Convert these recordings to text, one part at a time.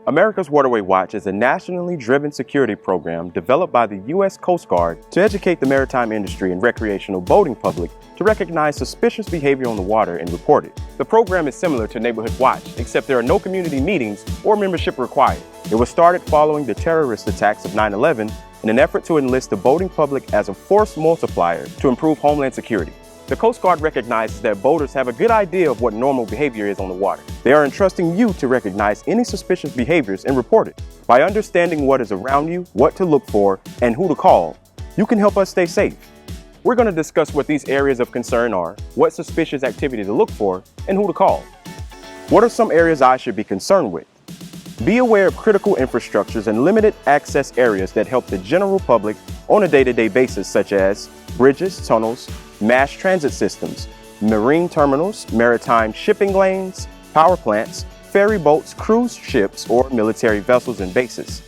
America's Waterway Watch is a nationally driven security program developed by the U.S. Coast Guard to educate the maritime industry and recreational boating public to recognize suspicious behavior on the water and report it. The program is similar to Neighborhood Watch, except there are no community meetings or membership required. It was started following the terrorist attacks of 9/11 in an effort to enlist the boating public as a force multiplier to improve homeland security. The Coast Guard recognizes that boaters have a good idea of what normal behavior is on the water. They are entrusting you to recognize any suspicious behaviors and report it. By understanding what is around you, what to look for, and who to call, you can help us stay safe. We're going to discuss what these areas of concern are, what suspicious activity to look for, and who to call. What are some areas I should be concerned with? Be aware of critical infrastructures and limited access areas that help the general public on a day-to-day basis, such as bridges, tunnels, mass transit systems, marine terminals, maritime shipping lanes, power plants, ferry boats, cruise ships, or military vessels and bases.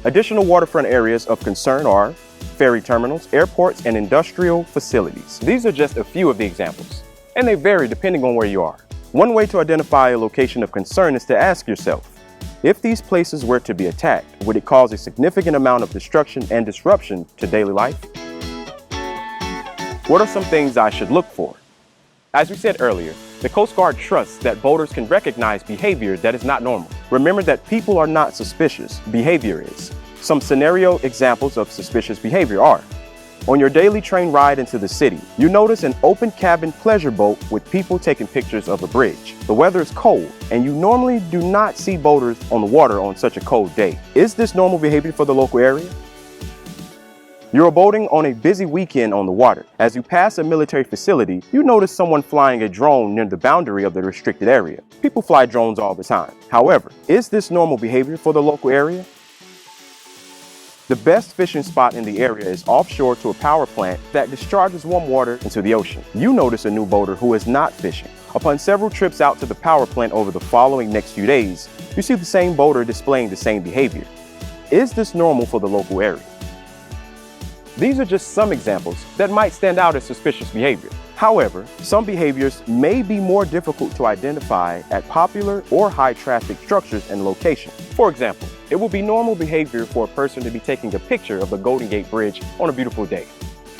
Additional waterfront areas of concern are ferry terminals, airports, and industrial facilities. These are just a few of the examples, and they vary depending on where you are. One way to identify a location of concern is to ask yourself, if these places were to be attacked, would it cause a significant amount of destruction and disruption to daily life? What are some things I should look for? As we said earlier, the Coast Guard trusts that boaters can recognize behavior that is not normal. Remember that people are not suspicious, behavior is. Some scenario examples of suspicious behavior are: on your daily train ride into the city, you notice an open cabin pleasure boat with people taking pictures of a bridge. The weather is cold, and you normally do not see boaters on the water on such a cold day. Is this normal behavior for the local area? You are boating on a busy weekend on the water. As you pass a military facility, you notice someone flying a drone near the boundary of the restricted area. People fly drones all the time. However, is this normal behavior for the local area? The best fishing spot in the area is offshore to a power plant that discharges warm water into the ocean. You notice a new boater who is not fishing. Upon several trips out to the power plant over the following next few days, you see the same boater displaying the same behavior. Is this normal for the local area? These are just some examples that might stand out as suspicious behavior. However, some behaviors may be more difficult to identify at popular or high-traffic structures and locations. For example, it will be normal behavior for a person to be taking a picture of the Golden Gate Bridge on a beautiful day.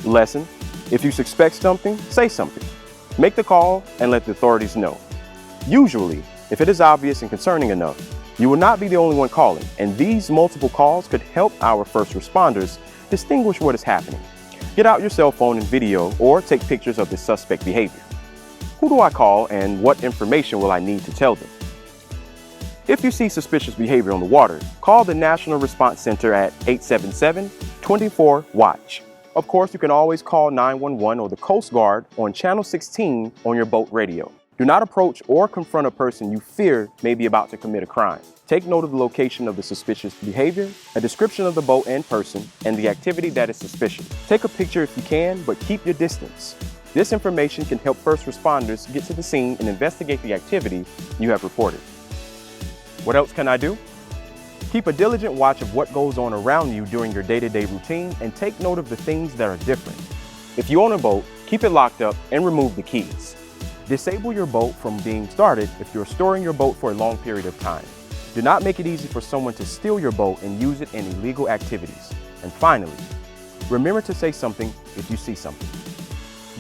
Lesson: if you suspect something, say something. Make the call and let the authorities know. Usually, if it is obvious and concerning enough, you will not be the only one calling, and these multiple calls could help our first responders distinguish what is happening. Get out your cell phone and video or take pictures of the suspect behavior. Who do I call and what information will I need to tell them? If you see suspicious behavior on the water, call the National Response Center at 877-24-WATCH. Of course, you can always call 911 or the Coast Guard on Channel 16 on your boat radio. Do not approach or confront a person you fear may be about to commit a crime. Take note of the location of the suspicious behavior, a description of the boat and person, and the activity that is suspicious. Take a picture if you can, but keep your distance. This information can help first responders get to the scene and investigate the activity you have reported. What else can I do? Keep a diligent watch of what goes on around you during your day-to-day routine and take note of the things that are different. If you own a boat, keep it locked up and remove the keys. Disable your boat from being started if you're storing your boat for a long period of time. Do not make it easy for someone to steal your boat and use it in illegal activities. And finally, remember to say something if you see something.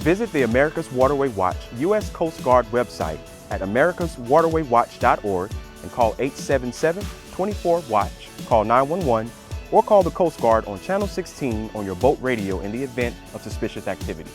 Visit the America's Waterway Watch U.S. Coast Guard website at americaswaterwaywatch.org and call 877-24-WATCH, call 911, or call the Coast Guard on Channel 16 on your boat radio in the event of suspicious activity.